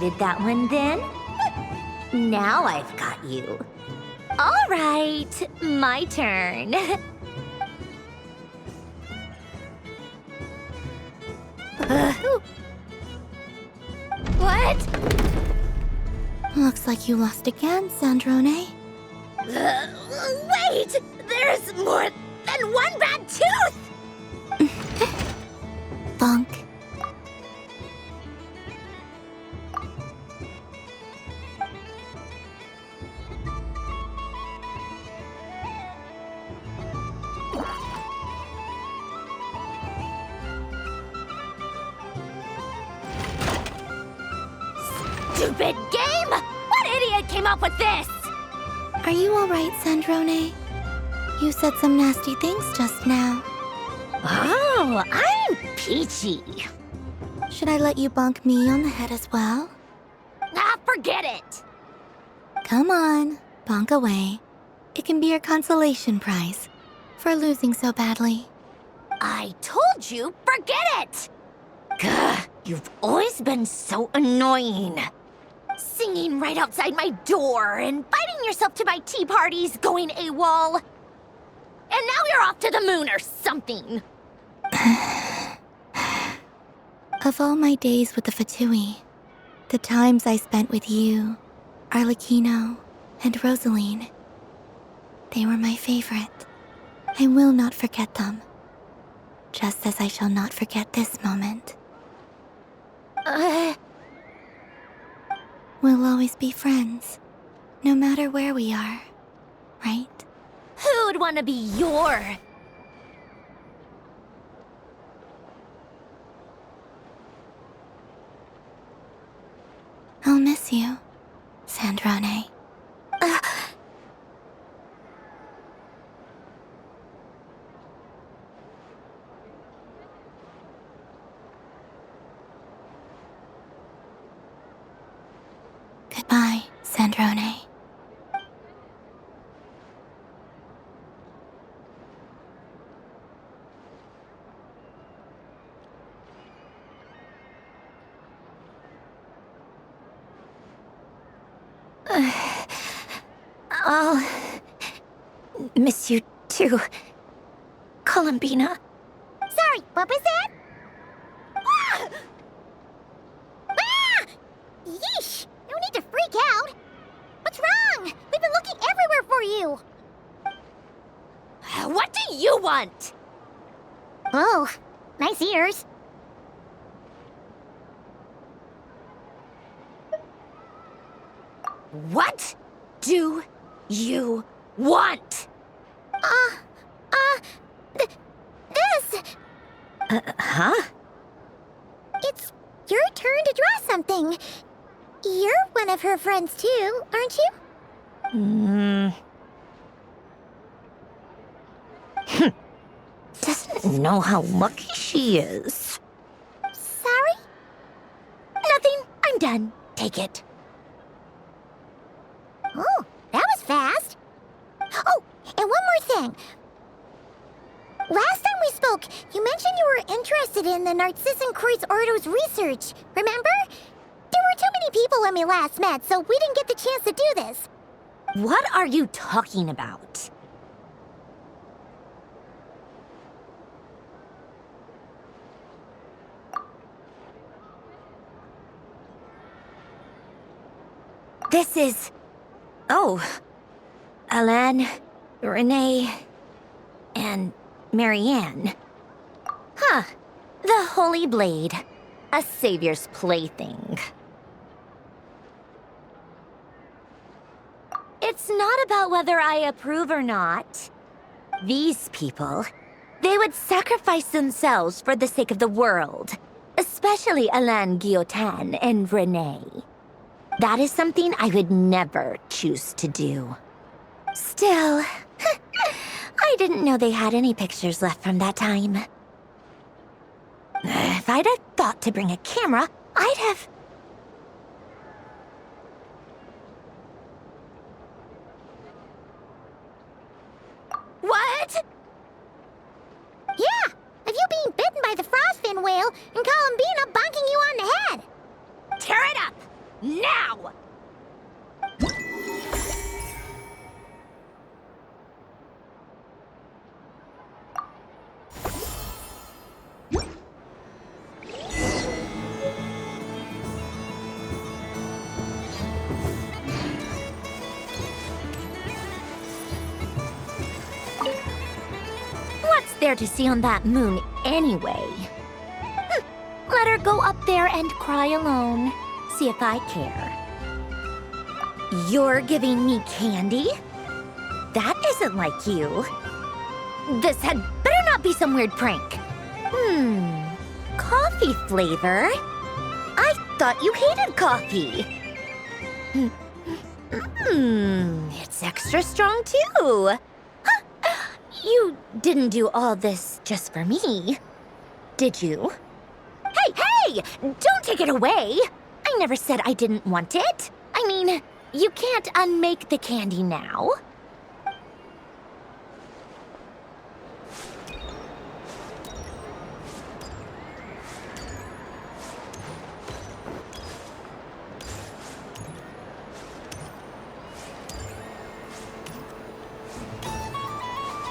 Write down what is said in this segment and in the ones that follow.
Did that one then? Now I've got you. All right, my turn. What? Looks like you lost again, Sandrone. Wait! There's more than one bad tooth! Bonk. Stupid game! What idiot came up with this? Are you alright, Sandrone? You said some nasty things just now. Oh, I'm peachy. Should I let you bonk me on the head as well? Ah, forget it! Come on, bonk away. It can be your consolation prize for losing so badly. I told you, forget it! Gah, you've always been so annoying. Singing right outside my door, inviting yourself to my tea parties, going AWOL. And now you're off to the moon or something. Of all my days with the Fatui, the times I spent with you, Arlecchino, and Rosaline, they were my favorite. I will not forget them. Just as I shall not forget this moment. We'll always be friends, no matter where we are, right? Who'd want to be your... I'll miss you, Sandrone. Goodbye, Sandrone. I'll miss you too, Columbina. Sorry, what was that? Ah! Ah! Yeesh! No need to freak out. What's wrong? We've been looking everywhere for you. What do you want? Oh, nice ears. What do you want? This. Huh? It's your turn to draw something. You're one of her friends too, aren't you? Doesn't know how lucky she is. Sorry? Nothing. I'm done. Take it. Oh, that was fast. Oh, and one more thing. Last time we spoke, you mentioned you were interested in the Narcissan Kreuz Ordo's research, remember? There were too many people when we last met, so we didn't get the chance to do this. What are you talking about? This is... Oh. Alain, Renee, and Marianne. Huh. The Holy Blade. A savior's plaything. It's not about whether I approve or not. These people, they would sacrifice themselves for the sake of the world. Especially Alain Guillotin and Renee. That is something I would never choose to do. Still, I didn't know they had any pictures left from that time. If I'd have thought to bring a camera, I'd have... What? Yeah, of you being bitten by the frostfin whale and Columbina bonking you on the head. Tear it up! Now! What's there to see on that moon anyway? Let her go up there and cry alone. See if I care. You're giving me candy? That isn't like you. This had better not be some weird prank. Coffee flavor? I thought you hated coffee. It's extra strong too. You didn't do all this just for me, did you? Hey! Don't take it away! I never said I didn't want it. I mean, you can't unmake the candy now.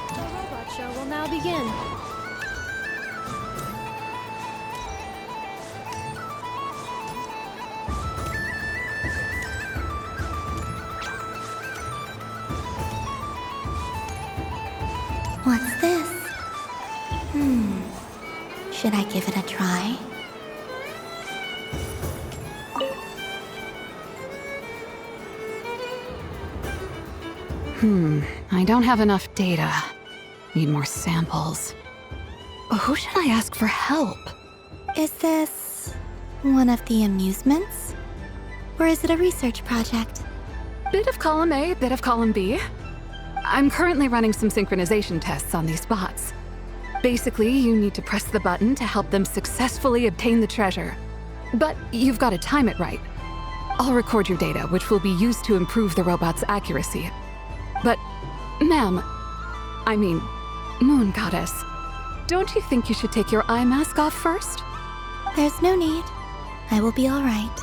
The robot show will now begin. What's this? Should I give it a try? I don't have enough data. Need more samples. Who should I ask for help? Is this one of the amusements? Or is it a research project? Bit of column A, bit of column B. I'm currently running some synchronization tests on these bots. Basically, you need to press the button to help them successfully obtain the treasure. But you've got to time it right. I'll record your data, which will be used to improve the robot's accuracy. But, ma'am, I mean, Moon Goddess, don't you think you should take your eye mask off first? There's no need. I will be all right.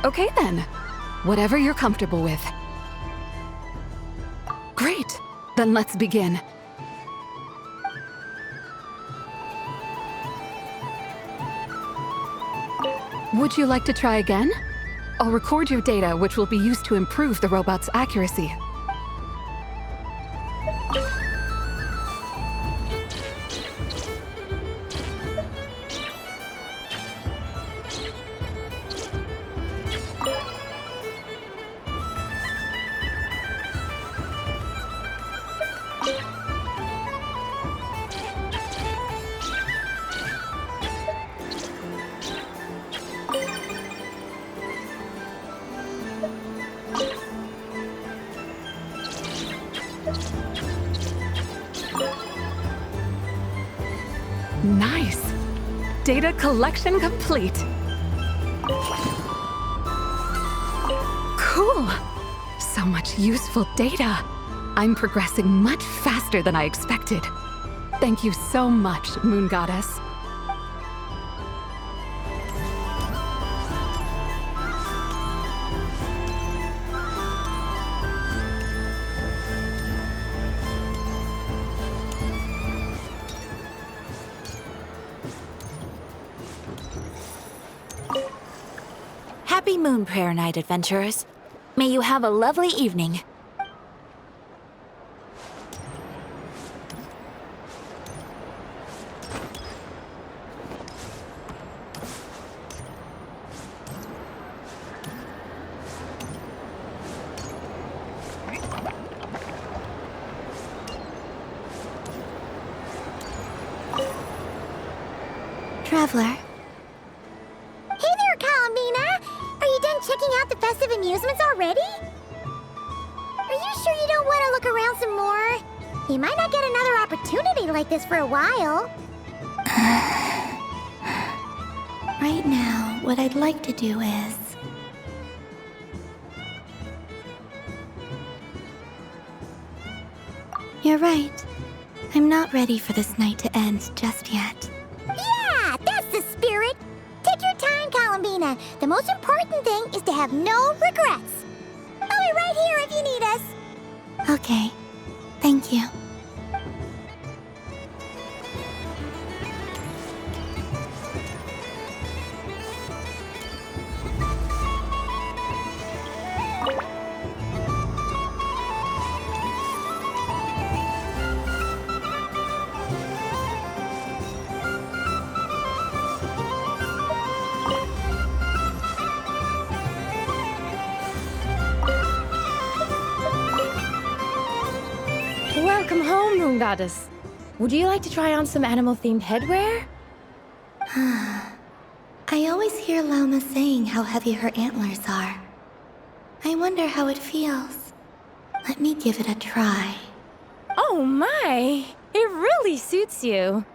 Okay then. Whatever you're comfortable with. Great. Then let's begin. Would you like to try again? I'll record your data, which will be used to improve the robot's accuracy. Nice. Data collection complete. Cool. So much useful data. I'm progressing much faster than I expected. Thank you so much, Moon Goddess. Happy Moon Prayer Night, adventurers. May you have a lovely evening. Traveler, Hey there, Kalamina! Are you done checking out the festive amusements already? Are you sure you don't want to look around some more? You might not get another opportunity like this for a while. right now, what I'd like to do is... You're right. I'm not ready for this night to end just yet. Yeah, that's the spirit! Take your time, Kalamina! Mina. The most important thing is to have no regrets. I'll be right here if you need us. Okay. Thank you. Welcome home, Moon Goddess. Would you like to try on some animal-themed headwear? I always hear Llama saying how heavy her antlers are. I wonder how it feels. Let me give it a try. Oh my! It really suits you.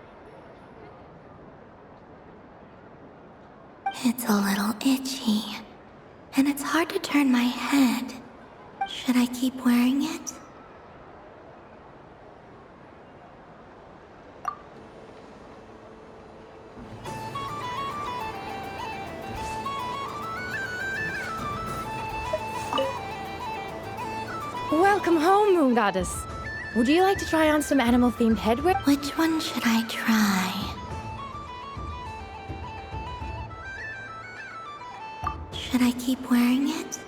It's a little itchy, and it's hard to turn my head. Should I keep wearing it? Welcome home, Moon Goddess. Would you like to try on some animal-themed headwear? Which one should I try? Should I keep wearing it?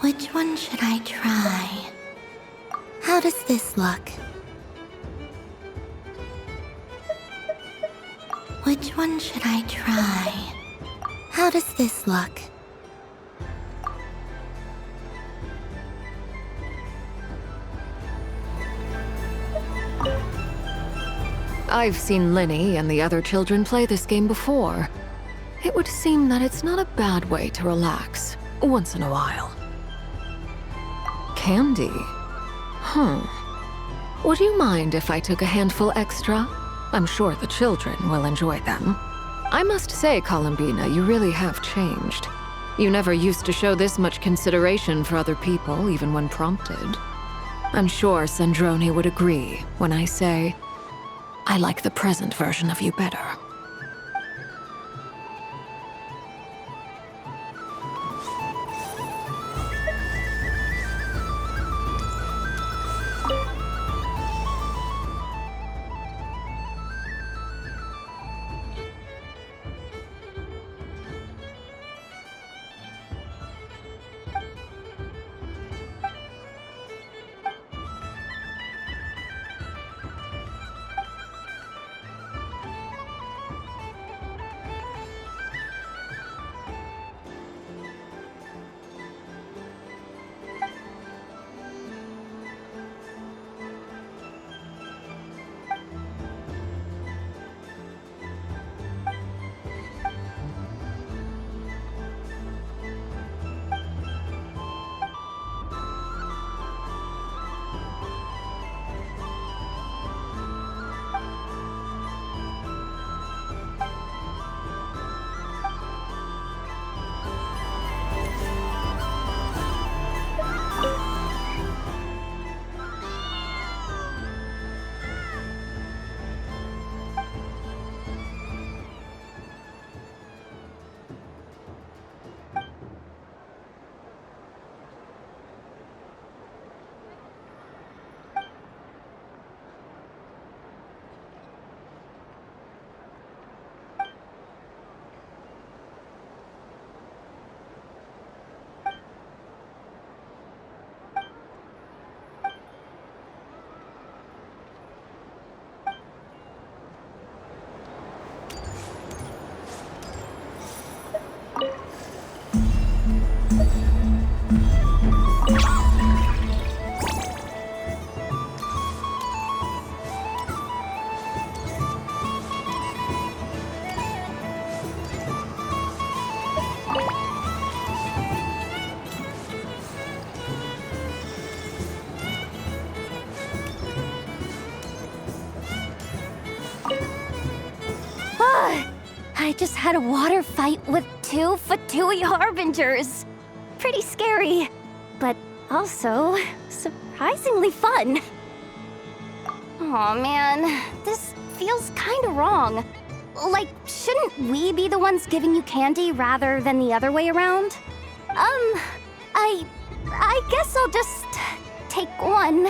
Which one should I try? How does this look? Which one should I try? How does this look? I've seen Linny and the other children play this game before. It would seem that it's not a bad way to relax, once in a while. Candy? Would you mind if I took a handful extra? I'm sure the children will enjoy them. I must say, Columbina, you really have changed. You never used to show this much consideration for other people, even when prompted. I'm sure Sandrone would agree when I say, I like the present version of you better. I just had a water fight with 2 Fatui Harbingers. Pretty scary, but also surprisingly fun. Aw man, this feels kinda wrong. Like, shouldn't we be the ones giving you candy rather than the other way around? I guess I'll just take one.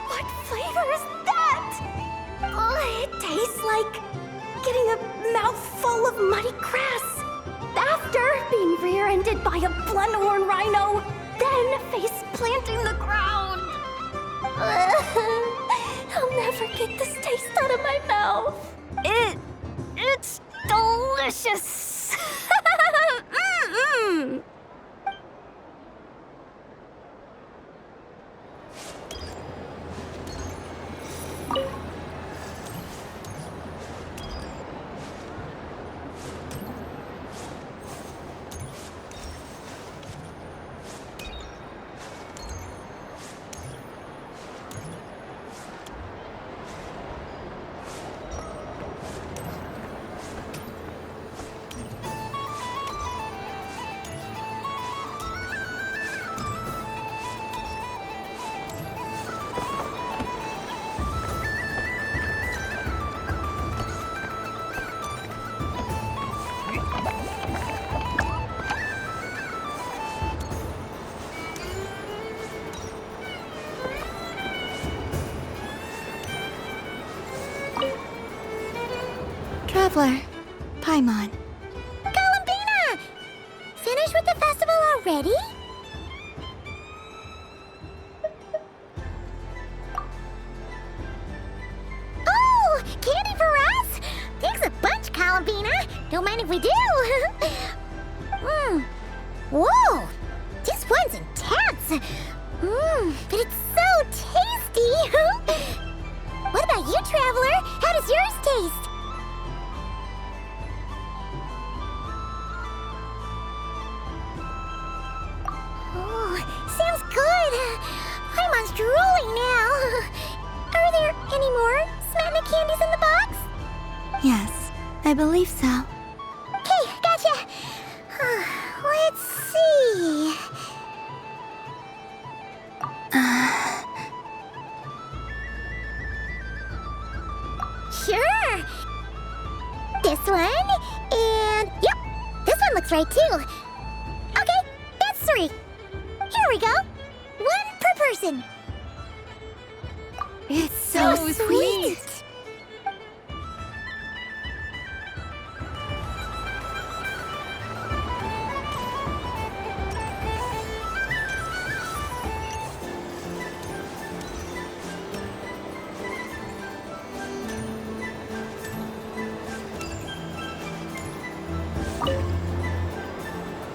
What flavor is that? It tastes like getting a mouthful of muddy grass. After being rear-ended by a blunt-horn rhino, then face planting the ground. I'll never get this taste out of my mouth. It's delicious. Mm-mm. Traveler, Paimon. Columbina! Finished with the festival already? Oh, candy for us? Thanks a bunch, Columbina. Don't mind if we do. Whoa, this one's intense. But it's so tasty. What about you, Traveler? How does yours taste? Sounds good. I'm drooling now. Are there any more Smatna candies in the box? Yes, I believe so. Okay, gotcha. Let's see. Sure. This one, and yep, this one looks right too. Okay, that's 3. Here we go. 1 per person. It's so sweet.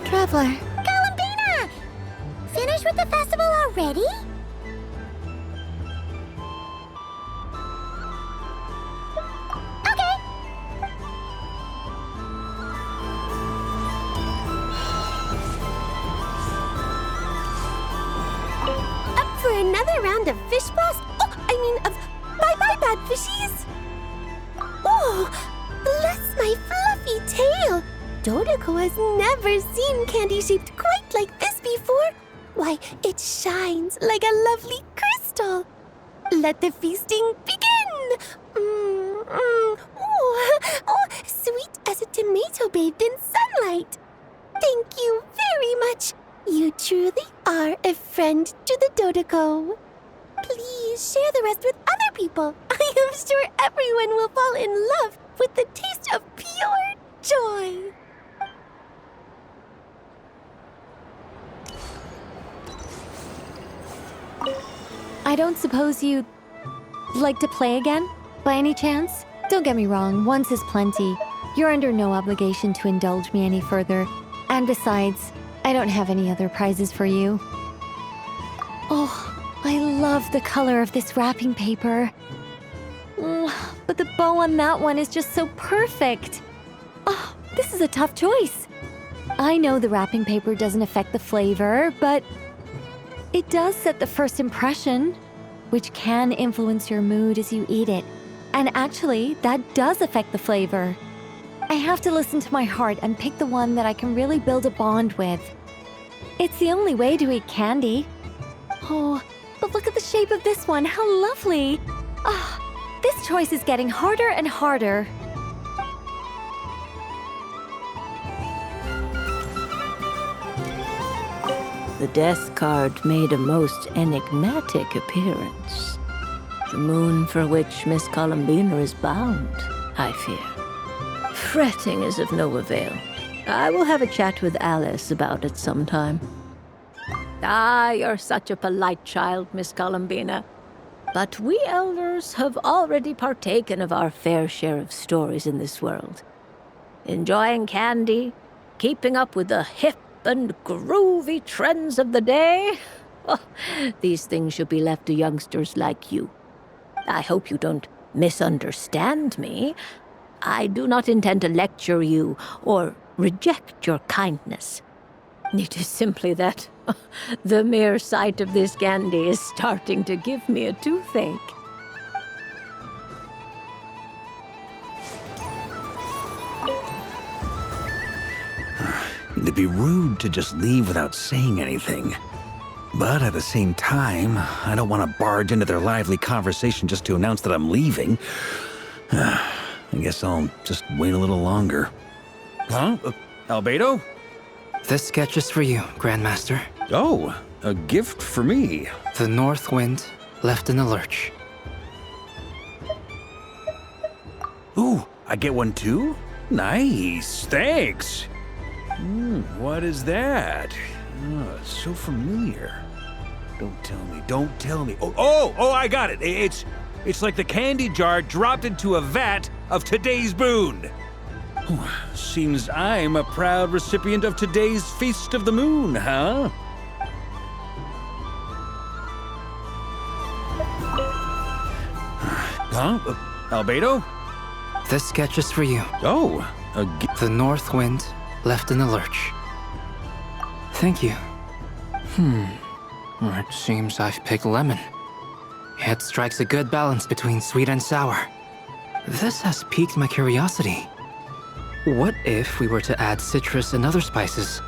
Traveler, Columbina! Finished with the festival already? Okay. Up for another round of fish blast? Of bye-bye bad fishies. Oh, bless my fluffy tail. Dodoko has never seen candy shaped quite like this before. Why, it shines like a lovely crystal. Let the feasting begin. Sweet as a tomato bathed in sunlight. Thank you very much. You truly are a friend to the Dodoko. Please share the rest with other people. I am sure everyone will fall in love with the taste of pure joy. I don't suppose you'd like to play again, by any chance? Don't get me wrong, once is plenty. You're under no obligation to indulge me any further. And besides, I don't have any other prizes for you. Oh, I love the color of this wrapping paper. But the bow on that one is just so perfect. Oh, this is a tough choice. I know the wrapping paper doesn't affect the flavor, but it does set the first impression, which can influence your mood as you eat it. And actually, that does affect the flavor. I have to listen to my heart and pick the one that I can really build a bond with. It's the only way to eat candy. Oh, but look at the shape of this one. How lovely. Ah, This choice is getting harder and harder. The death card made a most enigmatic appearance. The moon for which Miss Columbina is bound, I fear. Fretting is of no avail. I will have a chat with Alice about it sometime. Ah, you're such a polite child, Miss Columbina. But we elders have already partaken of our fair share of stories in this world. Enjoying candy, keeping up with the hip and groovy trends of the day. Oh, these things should be left to youngsters like you. I hope you don't misunderstand me. I do not intend to lecture you or reject your kindness. It is simply that the mere sight of this candy is starting to give me a toothache. It'd be rude to just leave without saying anything. But at the same time, I don't want to barge into their lively conversation just to announce that I'm leaving. I guess I'll just wait a little longer. Huh? Albedo? This sketch is for you, Grandmaster. Oh, a gift for me. The North Wind left in the lurch. Ooh, I get one too? Nice, thanks. What is that? Oh, it's so familiar. Don't tell me. Oh, I got it. It's like the candy jar dropped into a vat of today's boon. Seems I'm a proud recipient of today's Feast of the Moon, huh? Huh? Albedo? This sketch is for you. Oh, The North Wind left in the lurch. Thank you. It seems I've picked lemon. It strikes a good balance between sweet and sour. This has piqued my curiosity. What if we were to add citrus and other spices,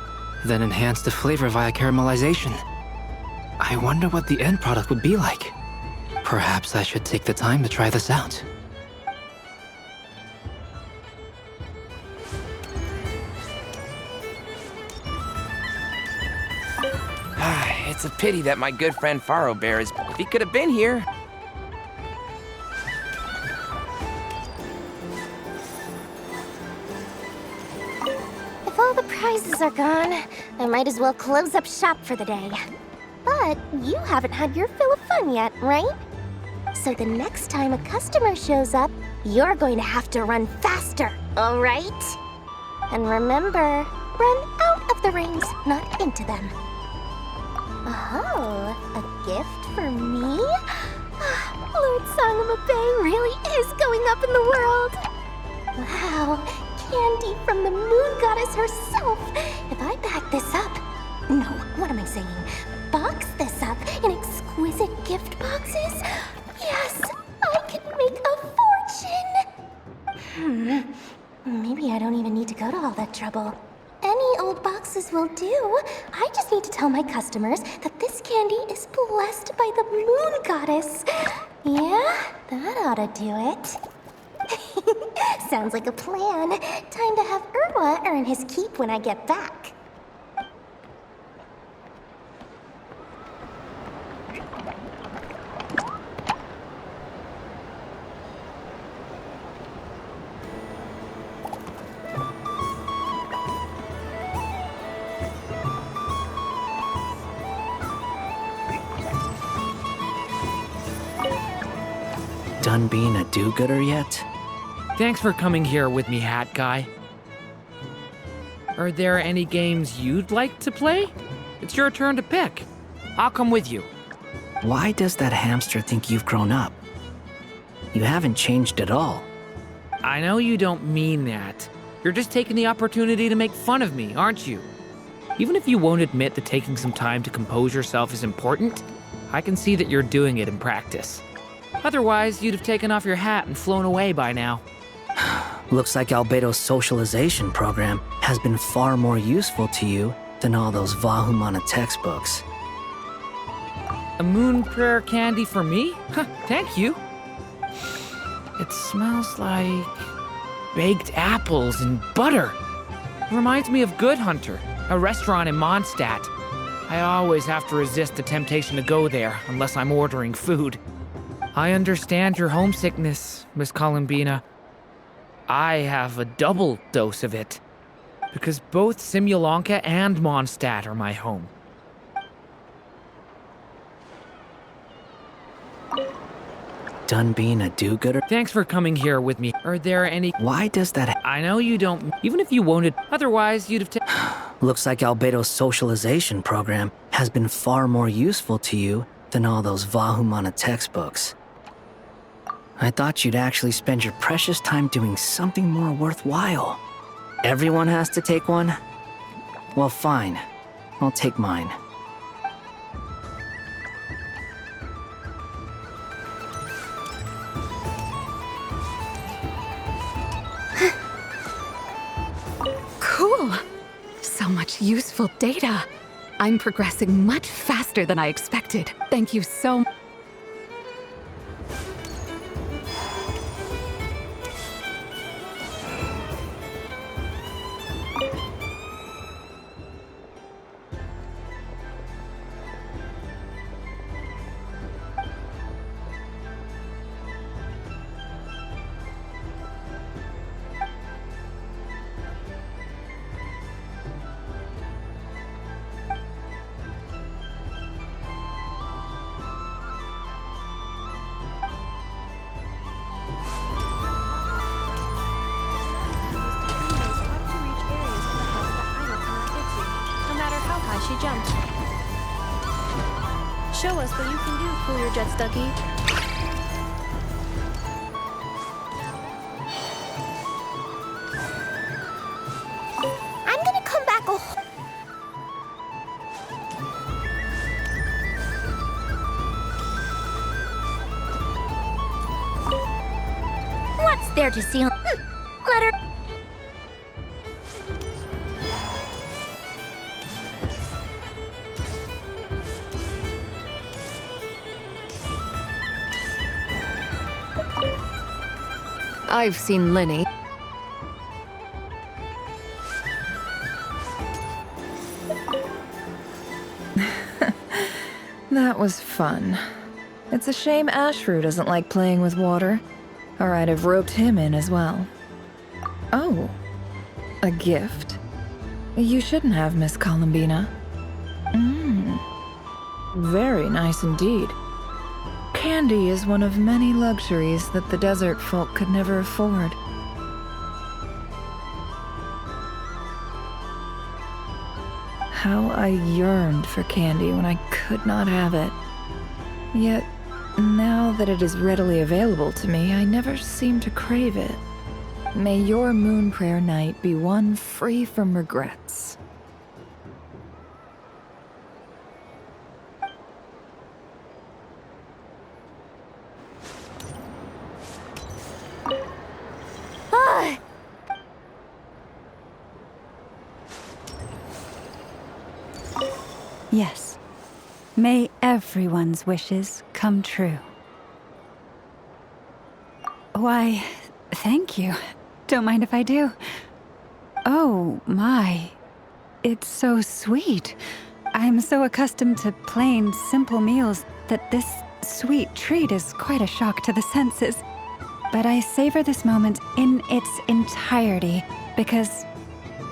then enhance the flavor via caramelization? I wonder what the end product would be like. Perhaps I should take the time to try this out. It's a pity that my good friend Faro Bear is... If he could have been here. If all the prizes are gone, I might as well close up shop for the day. But you haven't had your fill of fun yet, right? So the next time a customer shows up, you're going to have to run faster, all right? And remember, run out of the rings, not into them. Oh, a gift for me? Lord Sangama Bay really is going up in the world. Wow, candy from the moon goddess herself. If I back this up... No, what am I saying? Box this up in exquisite gift boxes? Yes, I can make a fortune. Maybe I don't even need to go to all that trouble. Any old boxes will do. I just need to tell my customers that this candy is blessed by the moon goddess. Yeah, that ought to do it. Sounds like a plan. Time to have Irwa earn his keep when I get back. Done being a do-gooder yet? Thanks for coming here with me, Hat Guy. Are there any games you'd like to play? It's your turn to pick. I'll come with you. Why does that hamster think you've grown up? You haven't changed at all. I know you don't mean that. You're just taking the opportunity to make fun of me, aren't you? Even if you won't admit that taking some time to compose yourself is important, I can see that you're doing it in practice. Otherwise, you'd have taken off your hat and flown away by now. Looks like Albedo's socialization program has been far more useful to you than all those Vahumana textbooks. A moon prayer candy for me? Huh, thank you. It smells like baked apples and butter. Reminds me of Good Hunter, a restaurant in Mondstadt. I always have to resist the temptation to go there unless I'm ordering food. I understand your homesickness, Miss Columbina. I have a double dose of it, because both Simulanka and Mondstadt are my home. Done being a do-gooder? Thanks for coming here with me. Are there any... Why does that... I know you don't... Even if you wanted... Otherwise, you'd have... Looks like Albedo's socialization program has been far more useful to you than all those Vahumana textbooks. I thought you'd actually spend your precious time doing something more worthwhile. Everyone has to take one? Well, fine. I'll take mine. Cool. So much useful data. I'm progressing much faster than I expected. Thank you so much. She jumped. Show us what you can do, Cool Your Jet Stucky. I'm gonna come back a What's there to see? Let her... I've seen Linny. That was fun. It's a shame Ashru doesn't like playing with water, or I'd have roped him in as well. Oh, a gift? You shouldn't have, Miss Columbina. Very nice indeed. Candy is one of many luxuries that the desert folk could never afford. How I yearned for candy when I could not have it. Yet, now that it is readily available to me, I never seem to crave it. May your moon prayer night be one free from regrets. Yes. May everyone's wishes come true. Why, thank you. Don't mind if I do. Oh, my. It's so sweet. I'm so accustomed to plain, simple meals that this sweet treat is quite a shock to the senses. But I savor this moment in its entirety because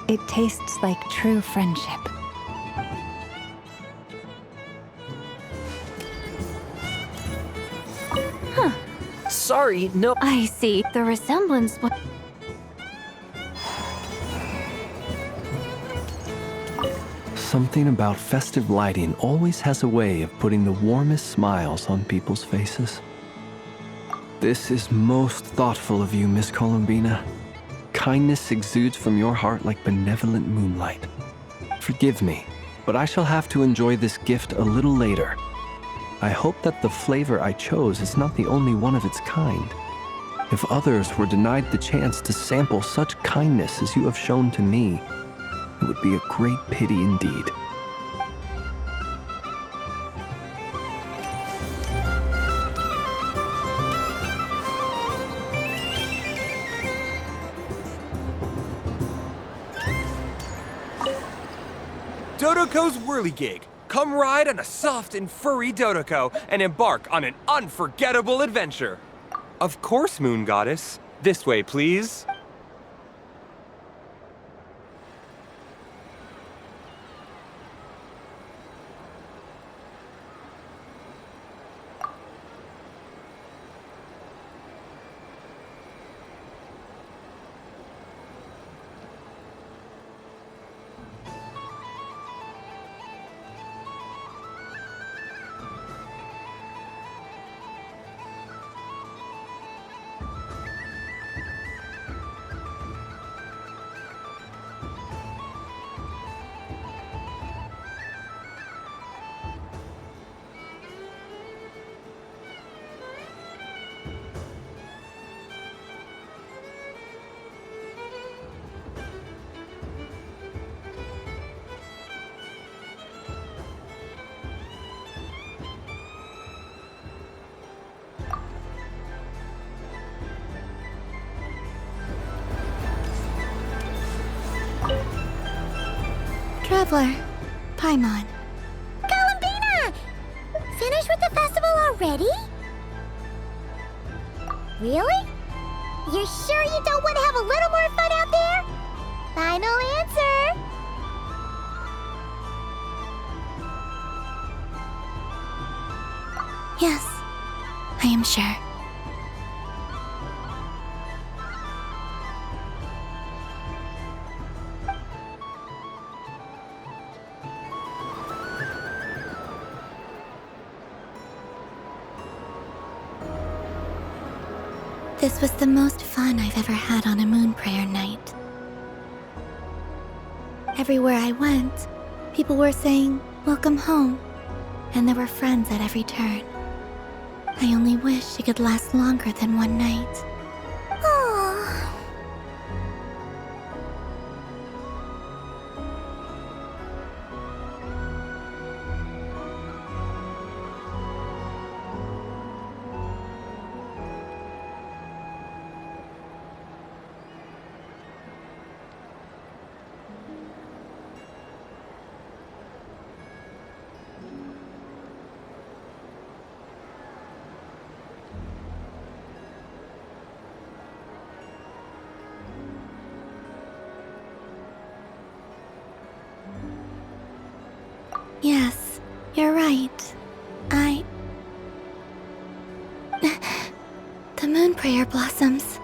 it tastes like true friendship. Sorry, no. I see. The resemblance was... Something about festive lighting always has a way of putting the warmest smiles on people's faces. This is most thoughtful of you, Miss Columbina. Kindness exudes from your heart like benevolent moonlight. Forgive me, but I shall have to enjoy this gift a little later. I hope that the flavor I chose is not the only one of its kind. If others were denied the chance to sample such kindness as you have shown to me, it would be a great pity indeed. Dodoco's Whirligig. Come ride on a soft and furry Dodoco and embark on an unforgettable adventure. Of course, Moon Goddess. This way, please. Traveler, Paimon. Columbina! Finished with the festival already? Really? You're sure you don't want to have a little more fun out there? Final answer! Yes, I am sure. This was the most fun I've ever had on a moon prayer night. Everywhere I went, people were saying, "Welcome home," and there were friends at every turn. I only wish it could last longer than one night. Aww. Yes, you're right. The moon prayer blossoms.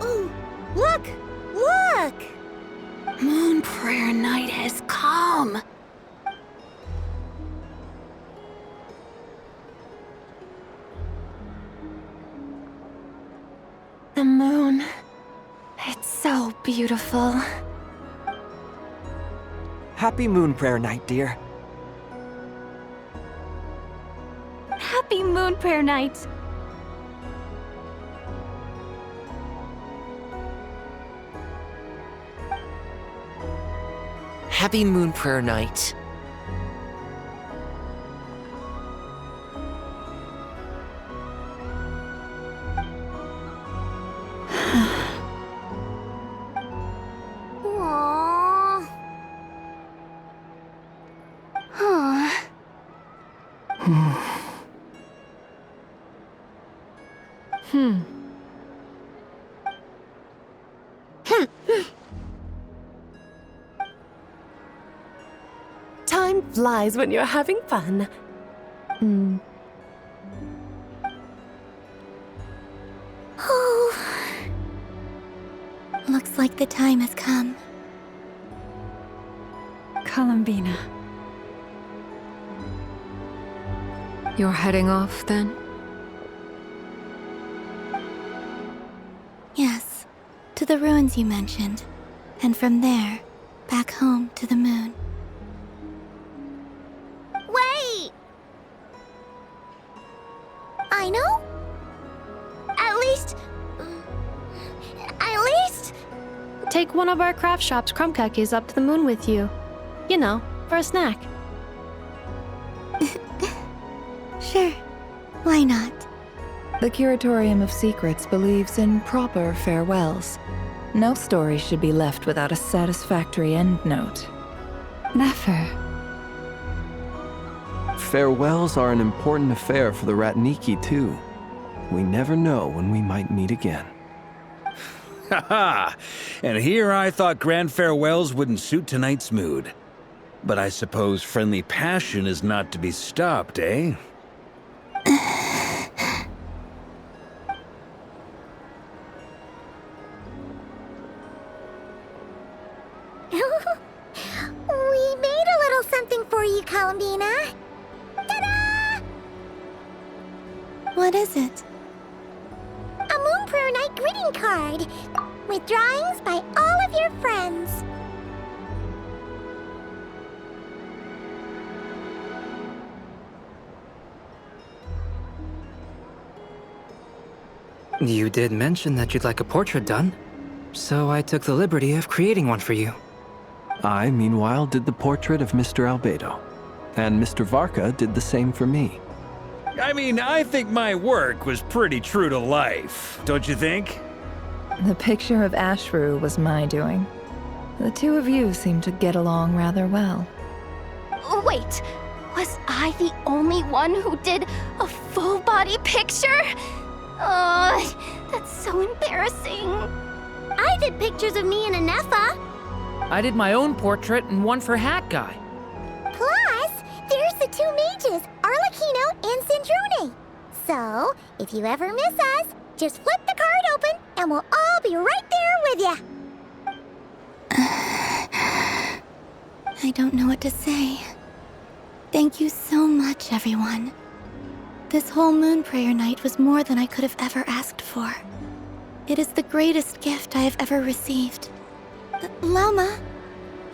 Ooh, look! Look! Moon prayer night has come. The moon. It's so beautiful. Happy Moon Prayer Night, dear. Happy Moon Prayer Night! Happy Moon Prayer Night. Aww. Huh. Time flies when you're having fun. Oh. Looks like the time has come. Columbina. You're heading off then? Yes, to the ruins you mentioned. And from there, back home to the moon. Wait! I know? At least... Take one of our craft shop's crumb cookies up to the moon with you. You know, for a snack. Sure, why not? The Curatorium of Secrets believes in proper farewells, No story should be left without a satisfactory endnote. Never. Farewells are an important affair for the Ratniki, too. We never know when we might meet again. Haha! And here I thought grand farewells wouldn't suit tonight's mood. But I suppose friendly passion is not to be stopped, eh? We made a little something for you, Columbina. Ta-da! What is it? A Moon Prayer Night greeting card with drawings by all of your friends. You did mention that you'd like a portrait done, so I took the liberty of creating one for you. I, meanwhile, did the portrait of Mr. Albedo, and Mr. Varka did the same for me. I mean, I think my work was pretty true to life, don't you think? The picture of Ashru was my doing. The two of you seem to get along rather well. Wait, was I the only one who did a full body picture? That's so embarrassing. I did pictures of me and Anefa. I did my own portrait and one for Hat Guy. Plus, there's the two mages, Arlecchino and Sindrune. So, if you ever miss us, just flip the card open and we'll all be right there with you. I don't know what to say. Thank you so much, everyone. This whole Moon Prayer Night was more than I could have ever asked for. It is the greatest gift I have ever received. Lauma,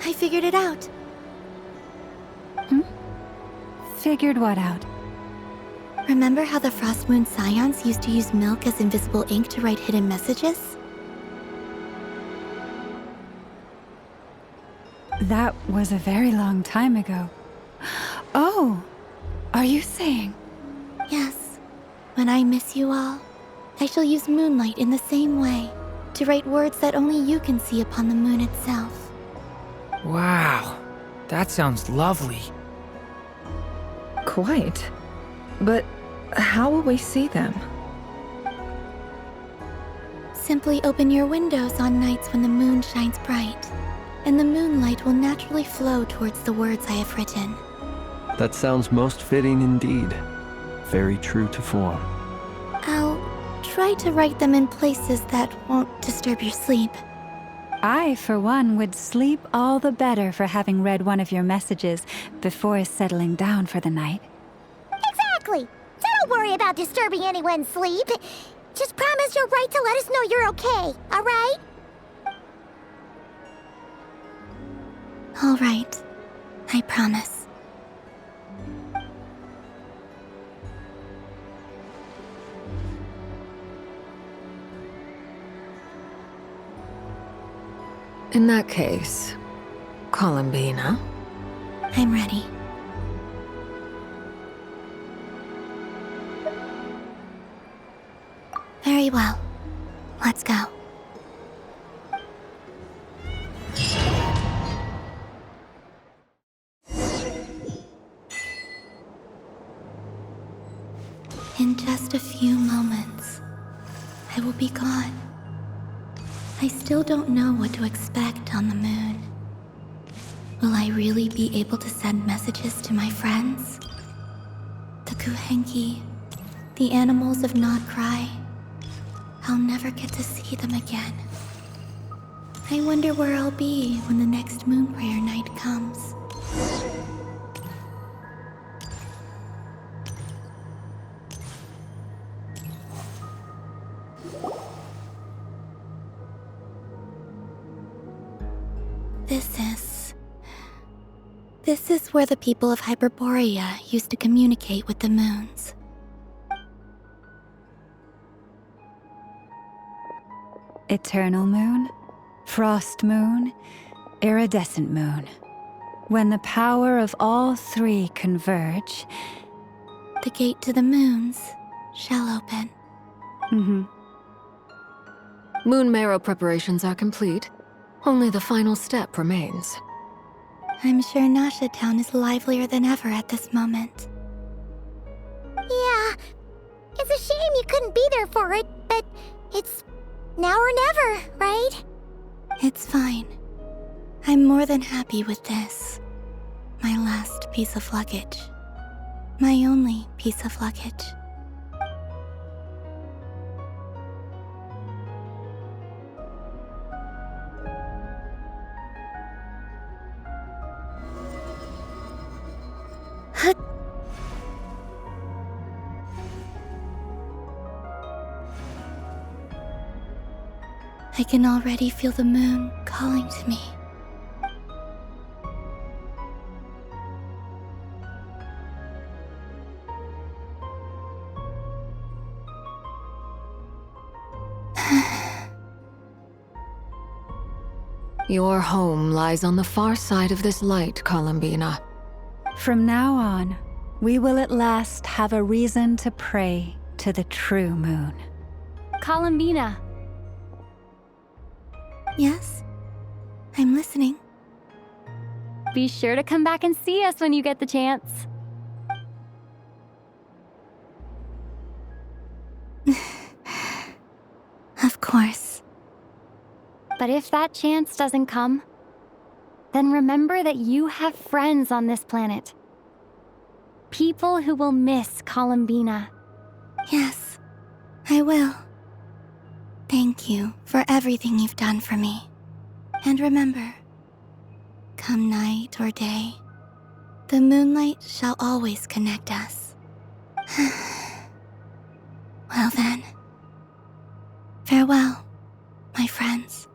I figured it out. Figured what out? Remember how the Frost Moon Scions used to use milk as invisible ink to write hidden messages? That was a very long time ago. Oh, are you saying? Yes. When I miss you all, I shall use moonlight in the same way, to write words that only you can see upon the moon itself. Wow, that sounds lovely. Quite. But how will we see them? Simply open your windows on nights when the moon shines bright, and the moonlight will naturally flow towards the words I have written. That sounds most fitting indeed. Very true to form. I'll try to write them in places that won't disturb your sleep. I, for one, would sleep all the better for having read one of your messages before settling down for the night. Exactly. So don't worry about disturbing anyone's sleep. Just promise you'll write to let us know you're okay, all right? All right. I promise. In that case, Columbina. I'm ready. Very well. Let's go. In just a few moments, I will be gone. I still don't know what to expect on the moon. Will I really be able to send messages to my friends? The Kuhenki, the animals of Not Cry. I'll never get to see them again. I wonder where I'll be when the next Moon Prayer Night comes. This is where the people of Hyperborea used to communicate with the moons. Eternal moon, frost moon, iridescent moon. When the power of all three converge, the gate to the moons shall open. Moon marrow preparations are complete. Only the final step remains. I'm sure Nasha Town is livelier than ever at this moment. Yeah, it's a shame you couldn't be there for it, but it's now or never, right? It's fine. I'm more than happy with this. My last piece of luggage. My only piece of luggage. I can already feel the moon calling to me. Your home lies on the far side of this light, Columbina. From now on, we will at last have a reason to pray to the true moon. Columbina. Yes? I'm listening. Be sure to come back and see us when you get the chance. Of course. But if that chance doesn't come, then remember that you have friends on this planet. People who will miss Columbina. Yes, I will. Thank you for everything you've done for me. And remember, come night or day, the moonlight shall always connect us. Well then, farewell, my friends.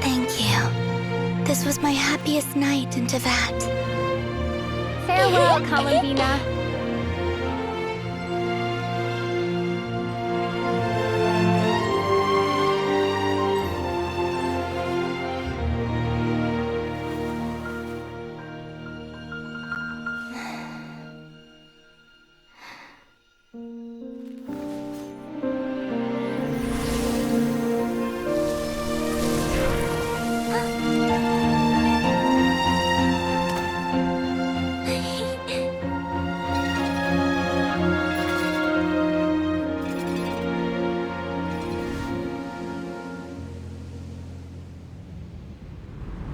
Thank you. This was my happiest night in Teyvat. Farewell, Columbina.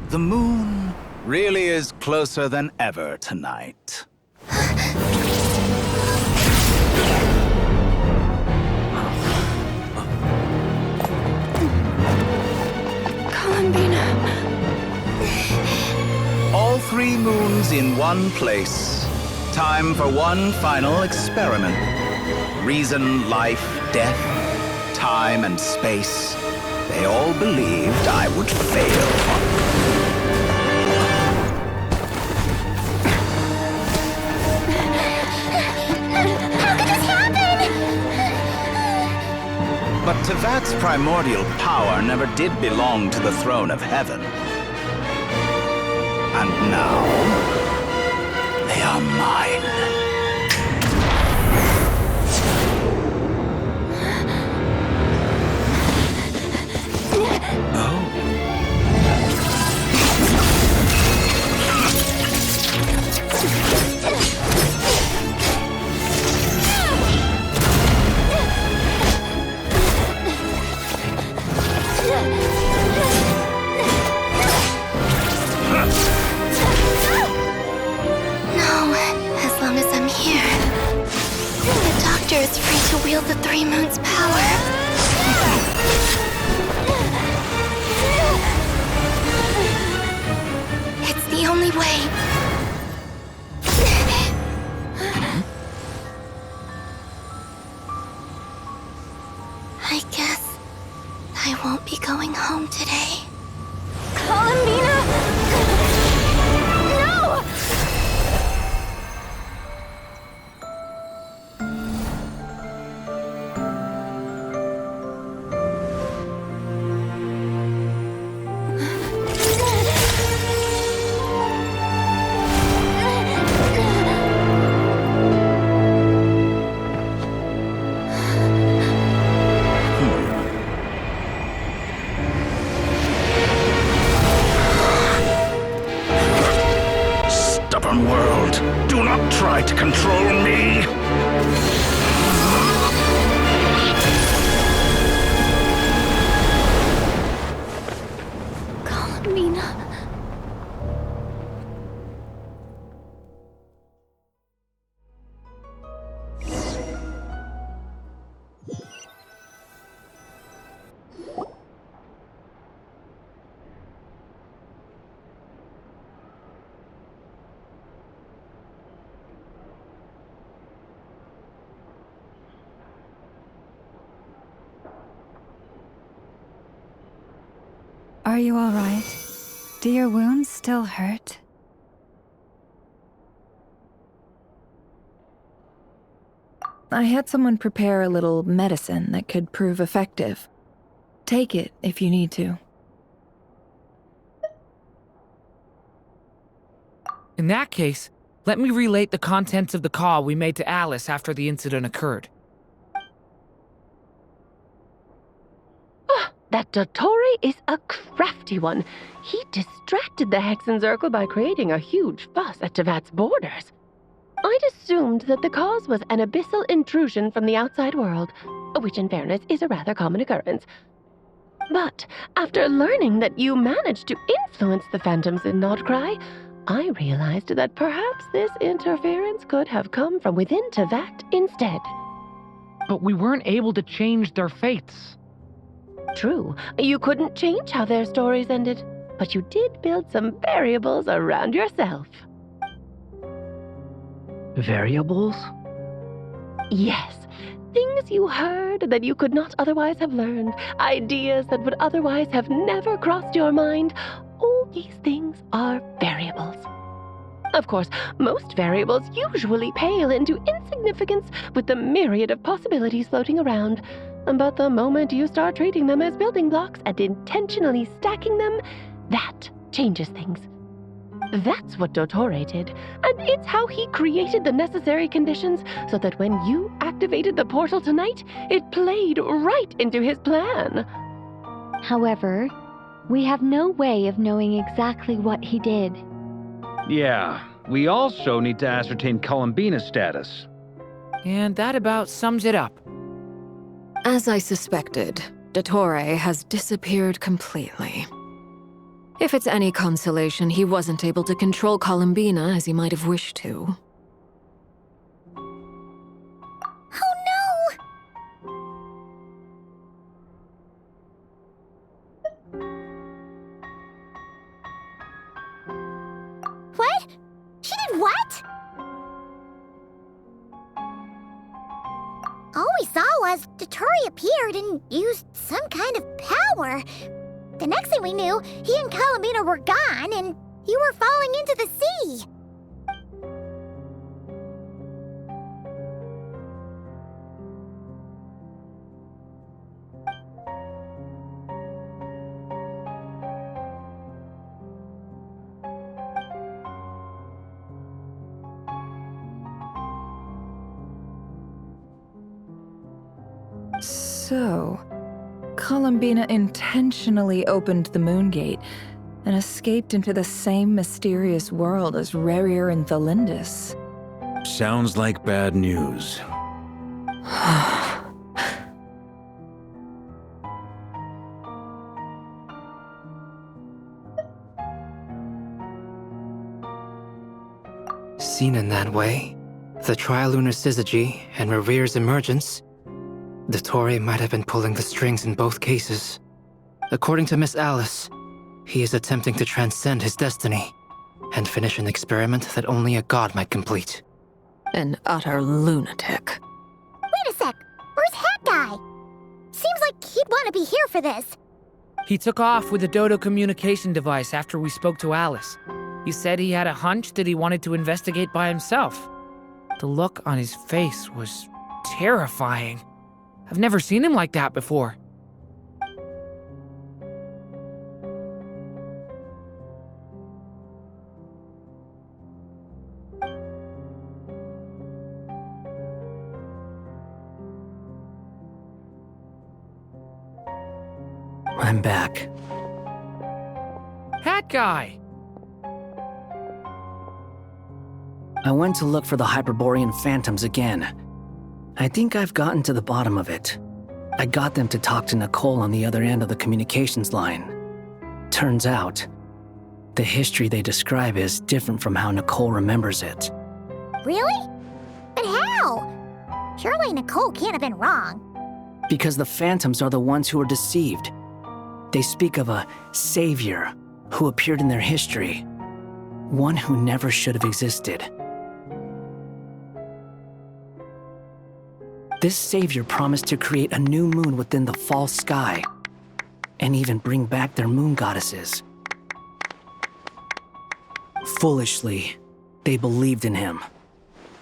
The moon really is closer than ever tonight. Columbina. All 3 moons in one place. Time for one final experiment. Reason, life, death, time, and space. They all believed I would fail. But Teyvat's primordial power never did belong to the throne of heaven. And now, they are mine. Is free to wield the 3 moons' power. It's the only way. I guess I won't be going home today. Columbina! Pokemon world. Do not try to control me. Columbina. Are you all right? Do your wounds still hurt? I had someone prepare a little medicine that could prove effective. Take it if you need to. In that case, let me relate the contents of the call we made to Alice after the incident occurred. That Dottore is a crafty one. He distracted the Hexenzirkel by creating a huge fuss at Tevat's borders. I'd assumed that the cause was an abyssal intrusion from the outside world, which in fairness is a rather common occurrence. But after learning that you managed to influence the phantoms in Nodcry, I realized that perhaps this interference could have come from within Tevat instead. But we weren't able to change their fates. True, you couldn't change how their stories ended, but you did build some variables around yourself. Variables? Yes, things you heard that you could not otherwise have learned, ideas that would otherwise have never crossed your mind. All these things are variables. Of course, most variables usually pale into insignificance with the myriad of possibilities floating around. But the moment you start treating them as building blocks and intentionally stacking them, that changes things. That's what Dottore did, and it's how he created the necessary conditions so that when you activated the portal tonight, it played right into his plan. However, we have no way of knowing exactly what he did. Yeah, we also need to ascertain Columbina's status. And that about sums it up. As I suspected, Dottore has disappeared completely. If it's any consolation, he wasn't able to control Columbina as he might have wished to. Oh no! What? She did what? All we saw was Dottore appeared and used some kind of power. The next thing we knew, he and Columbina were gone and you were falling into the sea. So, Columbina intentionally opened the Moon Gate and escaped into the same mysterious world as Rerir and Thalindus. Sounds like bad news. Seen in that way, the Trilunar Syzygy and Rerir's emergence, Dottore might have been pulling the strings in both cases. According to Miss Alice, he is attempting to transcend his destiny and finish an experiment that only a god might complete. An utter lunatic. Wait a sec, where's Hat Guy? Seems like he'd want to be here for this. He took off with a Dodo communication device after we spoke to Alice. He said he had a hunch that he wanted to investigate by himself. The look on his face was terrifying. I've never seen him like that before. I'm back. Hat Guy! I went to look for the Hyperborean phantoms again. I think I've gotten to the bottom of it. I got them to talk to Nicole on the other end of the communications line. Turns out, the history they describe is different from how Nicole remembers it. Really? But how? Surely Nicole can't have been wrong. Because the phantoms are the ones who were deceived. They speak of a savior who appeared in their history. One who never should have existed. This savior promised to create a new moon within the false sky, and even bring back their moon goddesses. Foolishly, they believed in him,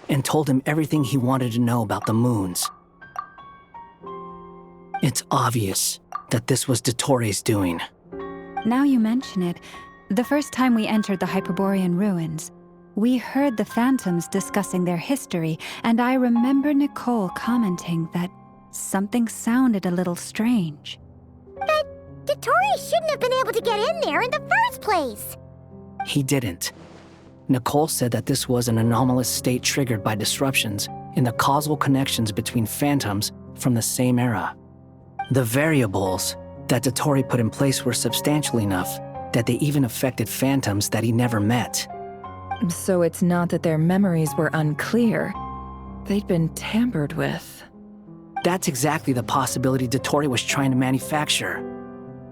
and told him everything he wanted to know about the moons. It's obvious that this was Dottoro's doing. Now you mention it, the first time we entered the Hyperborean ruins, we heard the phantoms discussing their history, and I remember Nicole commenting that something sounded a little strange. But Dottori shouldn't have been able to get in there in the first place. He didn't. Nicole said that this was an anomalous state triggered by disruptions in the causal connections between phantoms from the same era. The variables that Dottori put in place were substantial enough that they even affected phantoms that he never met. So it's not that their memories were unclear. They'd been tampered with. That's exactly the possibility Dottori was trying to manufacture.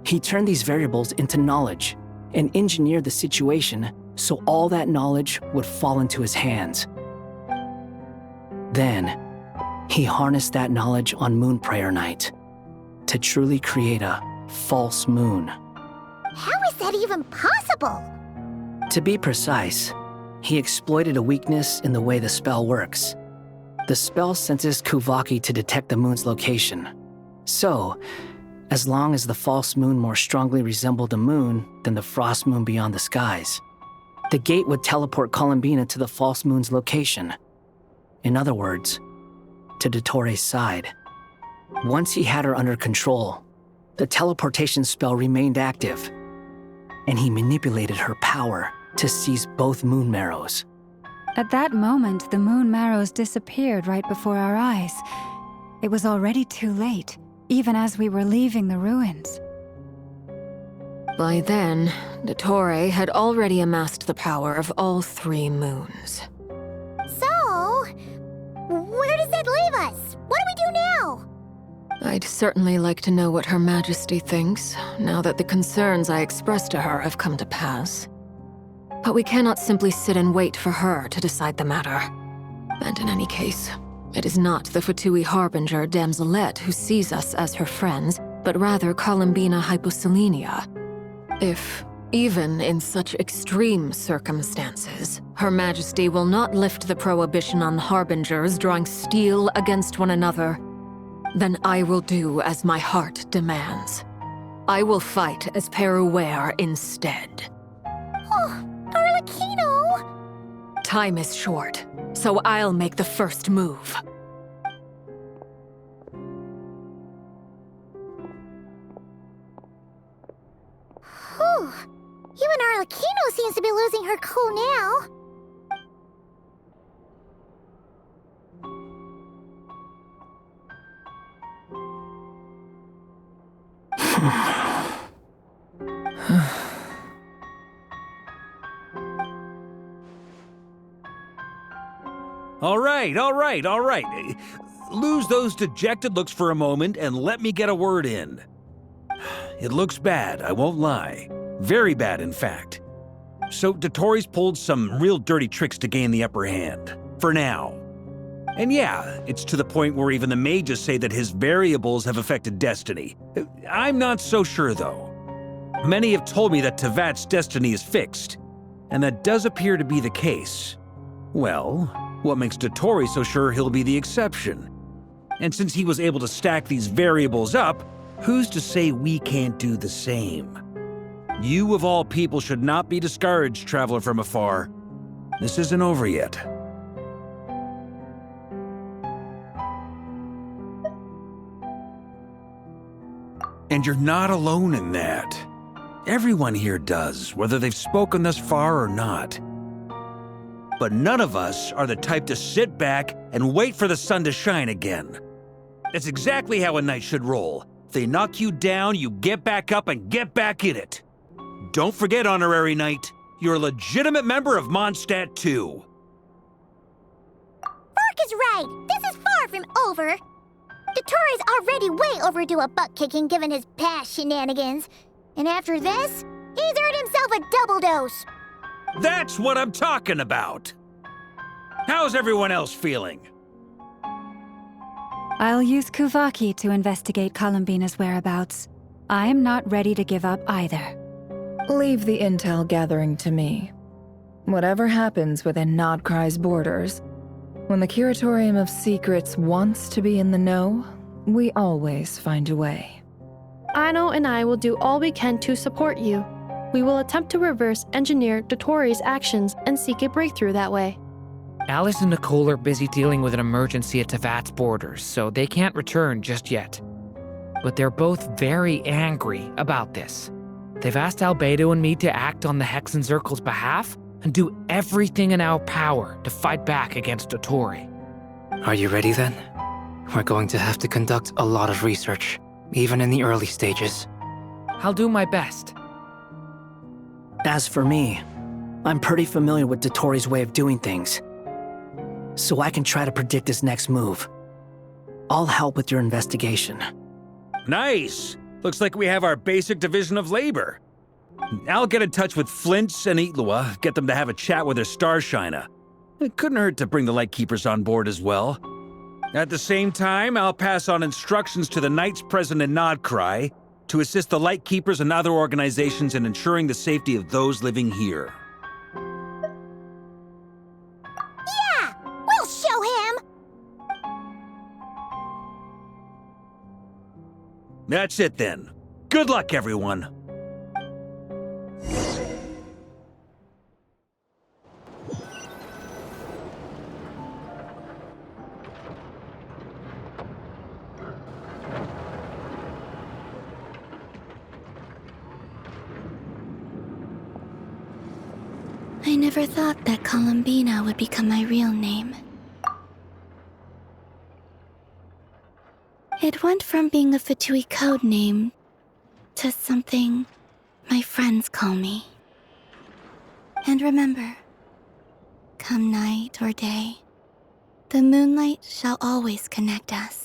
He turned these variables into knowledge and engineered the situation so all that knowledge would fall into his hands. Then, he harnessed that knowledge on Moon Prayer Night to truly create a false moon. How is that even possible? To be precise, he exploited a weakness in the way the spell works. The spell senses Kuvaki to detect the moon's location. So, as long as the false moon more strongly resembled the moon than the frost moon beyond the skies, the gate would teleport Columbina to the false moon's location. In other words, to Dottori's side. Once he had her under control, the teleportation spell remained active, and he manipulated her power to seize both moon marrows. At that moment, the moon marrows disappeared right before our eyes. It was already too late, even as we were leaving the ruins. By then, Dottori had already amassed the power of all 3 moons. So, where does that leave us? What do we do now? I'd certainly like to know what Her Majesty thinks, now that the concerns I expressed to her have come to pass. But we cannot simply sit and wait for her to decide the matter. And in any case, it is not the Fatui Harbinger Damselette who sees us as her friends, but rather Columbina Hyposelenia. If, even in such extreme circumstances, Her Majesty will not lift the prohibition on Harbingers drawing steel against one another, then I will do as my heart demands. I will fight as Peruware instead. Oh, Arlecchino! Time is short, so I'll make the first move. Whew. Even Arlecchino seems to be losing her cool now. All right. Lose those dejected looks for a moment and let me get a word in. It looks bad, I won't lie. Very bad, in fact. So Dottori's pulled some real dirty tricks to gain the upper hand. For now. And yeah, it's to the point where even the mages say that his variables have affected destiny. I'm not so sure, though. Many have told me that Tevat's destiny is fixed, and that does appear to be the case. Well, what makes Dottori so sure he'll be the exception? And since he was able to stack these variables up, who's to say we can't do the same? You of all people should not be discouraged, traveler from afar. This isn't over yet. And you're not alone in that. Everyone here does, whether they've spoken thus far or not. But none of us are the type to sit back and wait for the sun to shine again. That's exactly how a knight should roll. If they knock you down, you get back up and get back in it. Don't forget, Honorary Knight, you're a legitimate member of Mondstadt too. Bark is right. This is far from over. Dottoro's already way overdue a butt-kicking given his past shenanigans. And after this, he's earned himself a double dose. That's what I'm talking about. How's everyone else feeling? I'll use Kuvaki to investigate Columbina's whereabouts. I am not ready to give up either. Leave the intel gathering to me. Whatever happens within Nodcry's borders, when the Curatorium of Secrets wants to be in the know, we always find a way. Ano and I will do all we can to support you. We will attempt to reverse engineer Dottori's actions and seek a breakthrough that way. Alice and Nicole are busy dealing with an emergency at Tevat's borders, so they can't return just yet. But they're both very angry about this. They've asked Albedo and me to act on the Hexen Circle's behalf and do everything in our power to fight back against Dottori. Are you ready then? We're going to have to conduct a lot of research, even in the early stages. I'll do my best. As for me, I'm pretty familiar with Dottori's way of doing things, so I can try to predict his next move. I'll help with your investigation. Nice! Looks like we have our basic division of labor. I'll get in touch with Flints and Itlua, get them to have a chat with their Starshiner. It couldn't hurt to bring the Lightkeepers on board as well. At the same time, I'll pass on instructions to the Knights present in Nodcry to assist the Lightkeepers and other organizations in ensuring the safety of those living here. Yeah! We'll show him! That's it then. Good luck, everyone. I never thought that Columbina would become my real name. It went from being a Fatui code name to something my friends call me. And remember, come night or day, the moonlight shall always connect us.